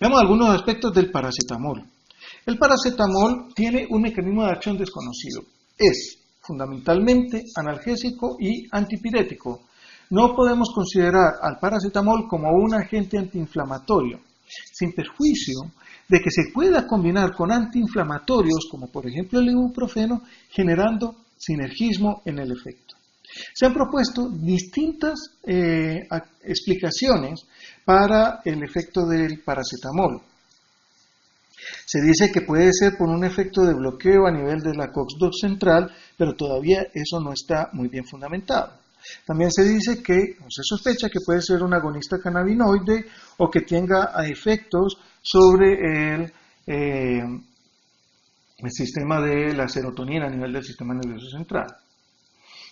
Veamos algunos aspectos del paracetamol. El paracetamol tiene un mecanismo de acción desconocido. Es fundamentalmente analgésico y antipirético. No podemos considerar al paracetamol como un agente antiinflamatorio, sin perjuicio de que se pueda combinar con antiinflamatorios, como por ejemplo el ibuprofeno, generando sinergismo en el efecto. Se han propuesto distintas explicaciones para el efecto del paracetamol. Se dice que puede ser por un efecto de bloqueo a nivel de la COX-2 central, pero todavía eso no está muy bien fundamentado. También se dice que, o se sospecha que puede ser un agonista cannabinoide o que tenga efectos sobre el sistema de la serotonina a nivel del sistema nervioso central.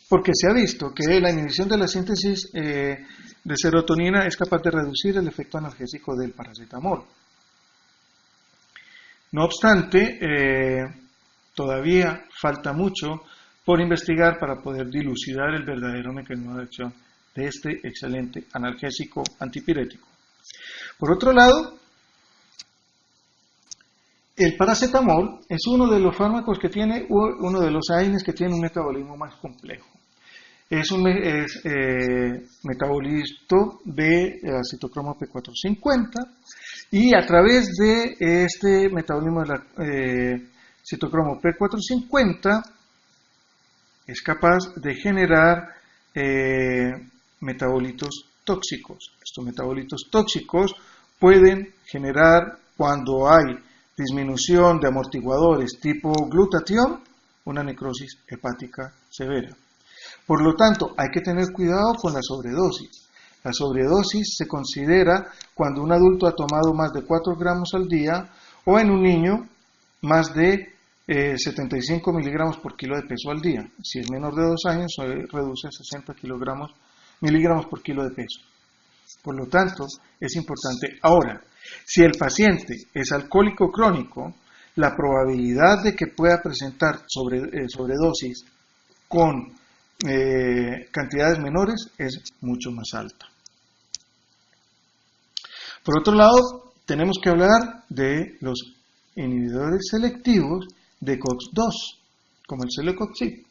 Porque se ha visto que la inhibición de la síntesis de serotonina es capaz de reducir el efecto analgésico del paracetamol. No obstante, todavía falta mucho por investigar para poder dilucidar el verdadero mecanismo de acción de este excelente analgésico antipirético. Por otro lado, el paracetamol es uno de los fármacos que tiene, uno de los AINES que tiene un metabolismo más complejo. Es un metabolito de citocromo P450 y a través de este metabolismo de la citocromo P450 es capaz de generar metabolitos tóxicos. Estos metabolitos tóxicos pueden generar, cuando hay disminución de amortiguadores tipo glutatión, una necrosis hepática severa. Por lo tanto, hay que tener cuidado con la sobredosis. La sobredosis se considera cuando un adulto ha tomado más de 4 gramos al día o en un niño más de 75 miligramos por kilo de peso al día. Si es menor de 2 años, se reduce a 60 miligramos por kilo de peso. Por lo tanto, es importante. Ahora, si el paciente es alcohólico crónico, la probabilidad de que pueda presentar sobredosis con cantidades menores es mucho más alta. Por otro lado, tenemos que hablar de los inhibidores selectivos de COX-2, como el celecoxib.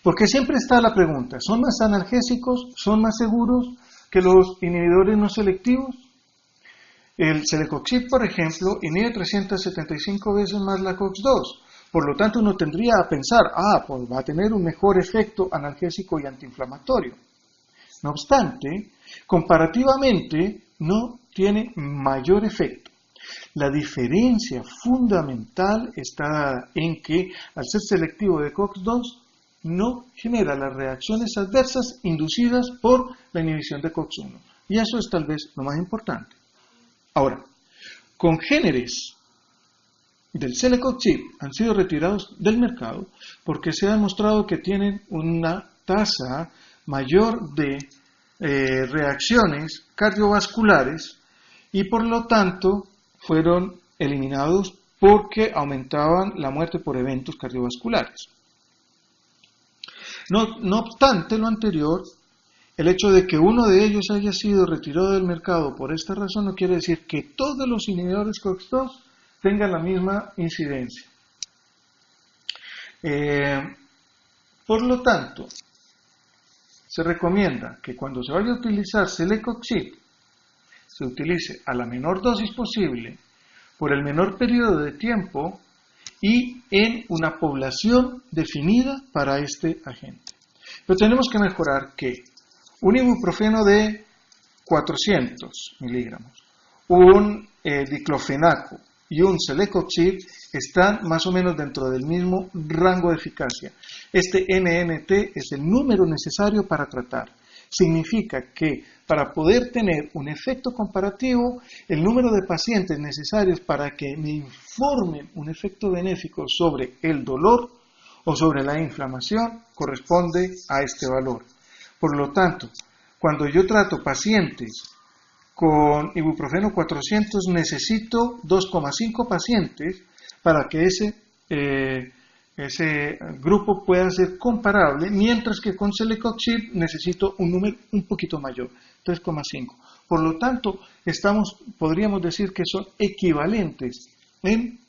Porque siempre está la pregunta, ¿son más analgésicos, son más seguros que los inhibidores no selectivos? El celecoxib, por ejemplo, inhibe 375 veces más la COX-2. Por lo tanto, uno tendría a pensar, pues va a tener un mejor efecto analgésico y antiinflamatorio. No obstante, comparativamente, no tiene mayor efecto. La diferencia fundamental está en que, al ser selectivo de COX-2, no genera las reacciones adversas inducidas por la inhibición de COX-1. Y eso es tal vez lo más importante. Ahora, congéneres del celecoxib han sido retirados del mercado porque se ha demostrado que tienen una tasa mayor de reacciones cardiovasculares y por lo tanto fueron eliminados porque aumentaban la muerte por eventos cardiovasculares. No obstante lo anterior, el hecho de que uno de ellos haya sido retirado del mercado por esta razón no quiere decir que todos los inhibidores COX-2 tengan la misma incidencia. Por lo tanto, se recomienda que cuando se vaya a utilizar celecoxib, se utilice a la menor dosis posible, por el menor periodo de tiempo y en una población definida para este agente. Pero tenemos que mejorar que un ibuprofeno de 400 miligramos, un diclofenaco y un celecoxib están más o menos dentro del mismo rango de eficacia. Este NNT es el número necesario para tratar. Significa que para poder tener un efecto comparativo, el número de pacientes necesarios para que me informen un efecto benéfico sobre el dolor o sobre la inflamación corresponde a este valor. Por lo tanto, cuando yo trato pacientes con ibuprofeno 400, necesito 2,5 pacientes para que ese ese grupo pueda ser comparable, mientras que con celecoxib necesito un número un poquito mayor, 3,5. Por lo tanto, podríamos decir que son equivalentes en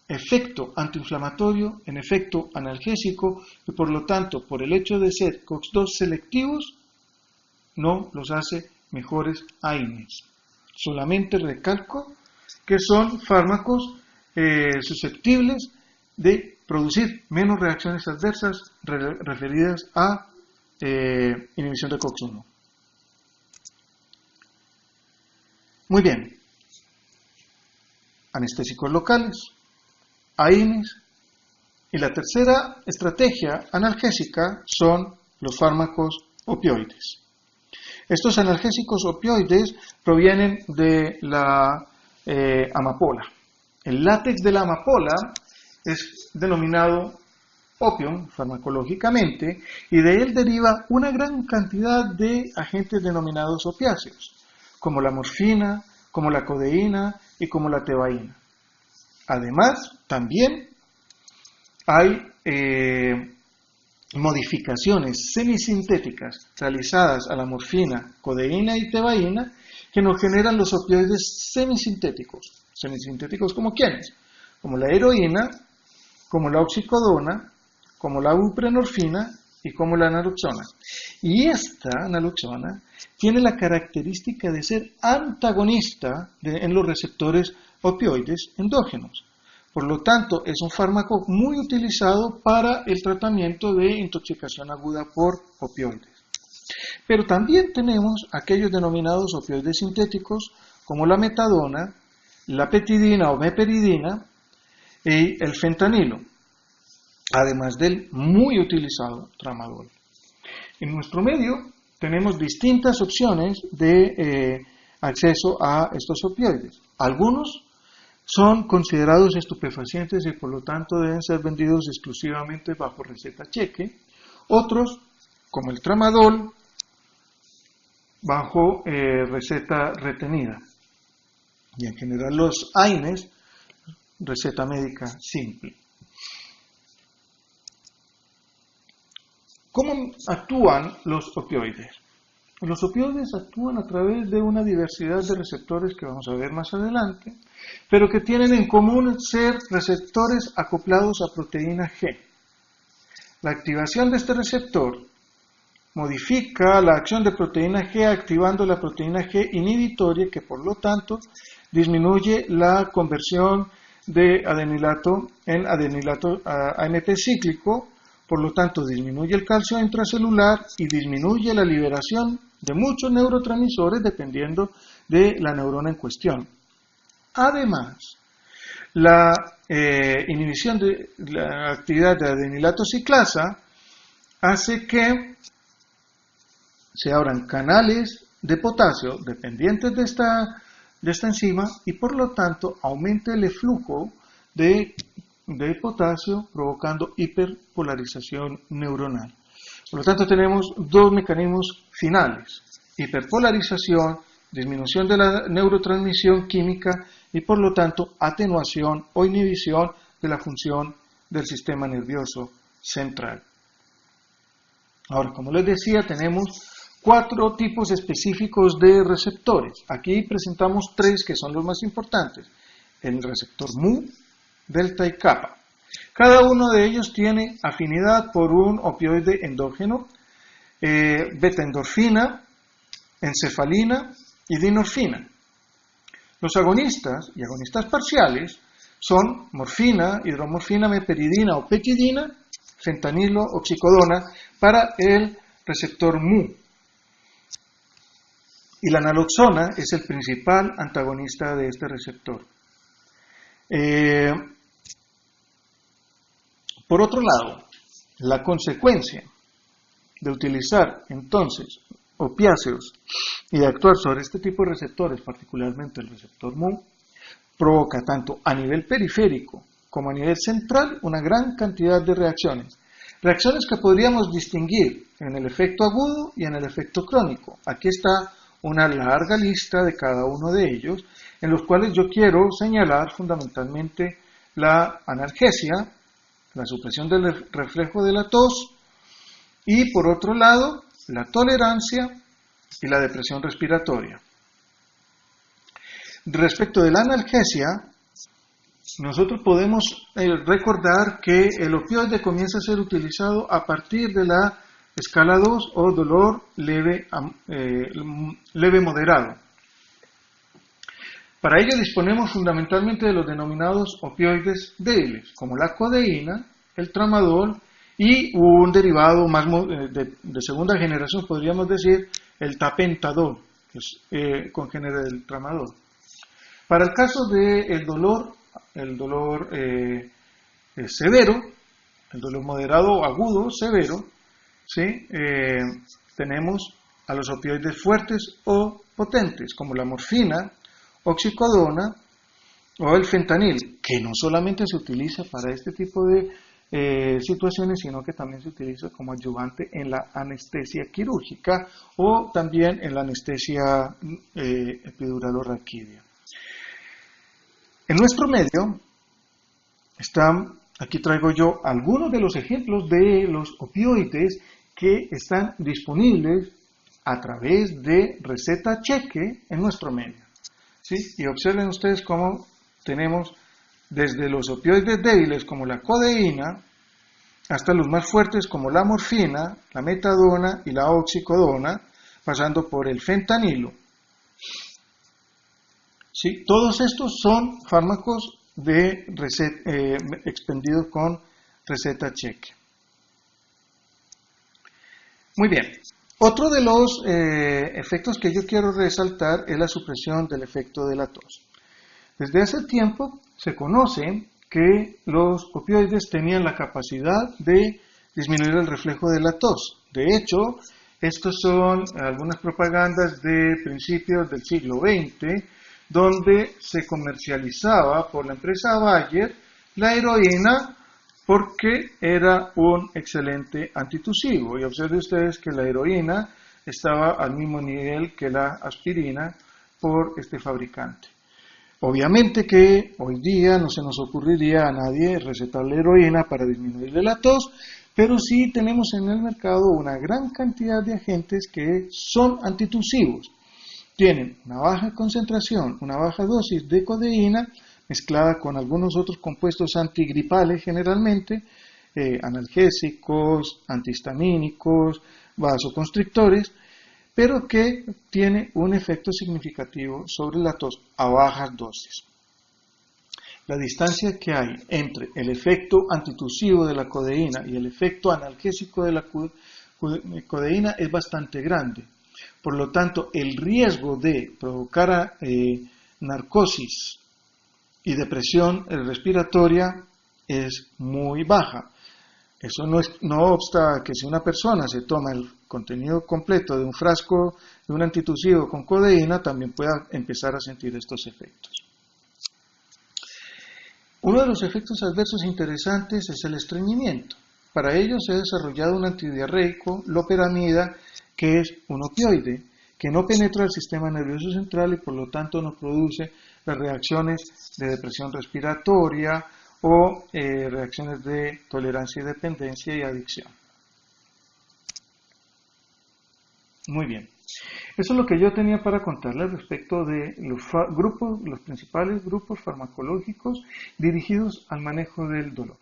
efecto antiinflamatorio, en efecto analgésico, y por lo tanto, por el hecho de ser COX-2 selectivos, no los hace mejores AINES. Solamente recalco que son fármacos susceptibles de producir menos reacciones adversas referidas a inhibición de COX-1. Muy bien. Anestésicos locales, AINES, y la tercera estrategia analgésica son los fármacos opioides. Estos analgésicos opioides provienen de la amapola. El látex de la amapola es denominado opium farmacológicamente y de él deriva una gran cantidad de agentes denominados opiáceos, como la morfina, como la codeína y como la tebaína. Además, también hay modificaciones semisintéticas realizadas a la morfina, codeína y tebaína que nos generan los opioides semisintéticos. ¿Semisintéticos como quiénes? Como la heroína, como la oxicodona, como la buprenorfina y como la naloxona. Y esta naloxona tiene la característica de ser antagonista en los receptores opioides endógenos. Por lo tanto, es un fármaco muy utilizado para el tratamiento de intoxicación aguda por opioides. Pero también tenemos aquellos denominados opioides sintéticos como la metadona, la petidina o meperidina y el fentanilo, además del muy utilizado tramadol. En nuestro medio tenemos distintas opciones de acceso a estos opioides. Algunos son considerados estupefacientes y por lo tanto deben ser vendidos exclusivamente bajo receta cheque. Otros, como el tramadol, bajo receta retenida. Y en general los AINES, receta médica simple. ¿Cómo actúan los opioides? Los opioides actúan a través de una diversidad de receptores que vamos a ver más adelante, pero que tienen en común ser receptores acoplados a proteína G. La activación de este receptor modifica la acción de proteína G activando la proteína G inhibitoria que por lo tanto disminuye la conversión de adenilato en adenilato AMP cíclico, por lo tanto disminuye el calcio intracelular y disminuye la liberación de muchos neurotransmisores dependiendo de la neurona en cuestión. Además, la inhibición de la actividad de adenilato ciclasa hace que se abran canales de potasio dependientes de esta enzima y por lo tanto aumente el flujo de potasio provocando hiperpolarización neuronal. Por lo tanto tenemos dos mecanismos finales: hiperpolarización, disminución de la neurotransmisión química y por lo tanto atenuación o inhibición de la función del sistema nervioso central. Ahora, como les decía, tenemos 4 tipos específicos de receptores. Aquí presentamos 3 que son los más importantes: el receptor mu, delta y kappa. Cada uno de ellos tiene afinidad por un opioide endógeno, beta-endorfina, encefalina y dinorfina. Los agonistas y agonistas parciales son morfina, hidromorfina, meperidina o petidina, fentanilo, oxicodona para el receptor mu. Y la naloxona es el principal antagonista de este receptor. Por otro lado, la consecuencia de utilizar entonces opiáceos y de actuar sobre este tipo de receptores, particularmente el receptor mu, provoca tanto a nivel periférico como a nivel central una gran cantidad de reacciones. Reacciones que podríamos distinguir en el efecto agudo y en el efecto crónico. Aquí está una larga lista de cada uno de ellos, en los cuales yo quiero señalar fundamentalmente la analgesia, la supresión del reflejo de la tos y por otro lado la tolerancia y la depresión respiratoria. Respecto de la analgesia, nosotros podemos recordar que el opioide comienza a ser utilizado a partir de la escala 2 o dolor leve moderado. Para ello disponemos fundamentalmente de los denominados opioides débiles, como la codeína, el tramadol y un derivado más de segunda generación, podríamos decir, el tapentadol, que es congénere del tramadol. Para el caso del dolor, severo, el dolor moderado o agudo severo, ¿sí? Tenemos a los opioides fuertes o potentes, como la morfina, oxicodona o el fentanil, que no solamente se utiliza para este tipo de situaciones, sino que también se utiliza como ayudante en la anestesia quirúrgica o también en la anestesia epidural o raquídea. En nuestro medio aquí traigo yo algunos de los ejemplos de los opioides que están disponibles a través de receta cheque en nuestro medio. ¿Sí? Y observen ustedes cómo tenemos desde los opioides débiles como la codeína hasta los más fuertes como la morfina, la metadona y la oxicodona, pasando por el fentanilo. ¿Sí? Todos estos son fármacos expendidos con receta cheque. Muy bien. Otro de los efectos que yo quiero resaltar es la supresión del efecto de la tos. Desde hace tiempo se conoce que los opioides tenían la capacidad de disminuir el reflejo de la tos. De hecho, estas son algunas propagandas de principios del siglo XX, donde se comercializaba por la empresa Bayer la heroína porque era un excelente antitusivo. Y observen ustedes que la heroína estaba al mismo nivel que la aspirina por este fabricante. Obviamente que hoy día no se nos ocurriría a nadie recetar la heroína para disminuirle la tos, pero sí tenemos en el mercado una gran cantidad de agentes que son antitusivos. Tienen una baja concentración, una baja dosis de codeína, mezclada con algunos otros compuestos antigripales generalmente, analgésicos, antihistamínicos, vasoconstrictores, pero que tiene un efecto significativo sobre la tos a bajas dosis. La distancia que hay entre el efecto antitusivo de la codeína y el efecto analgésico de la codeína es bastante grande. Por lo tanto, el riesgo de provocar narcosis y depresión respiratoria es muy baja. Eso no obsta que si una persona se toma el contenido completo de un frasco de un antitusivo con codeína, también pueda empezar a sentir estos efectos. Uno de los efectos adversos interesantes es el estreñimiento. Para ello se ha desarrollado un antidiarreico, loperamida, que es un opioide, que no penetra el sistema nervioso central y por lo tanto no produce las reacciones de depresión respiratoria o reacciones de tolerancia y dependencia y adicción. Muy bien. Eso es lo que yo tenía para contarles respecto de los principales grupos farmacológicos dirigidos al manejo del dolor.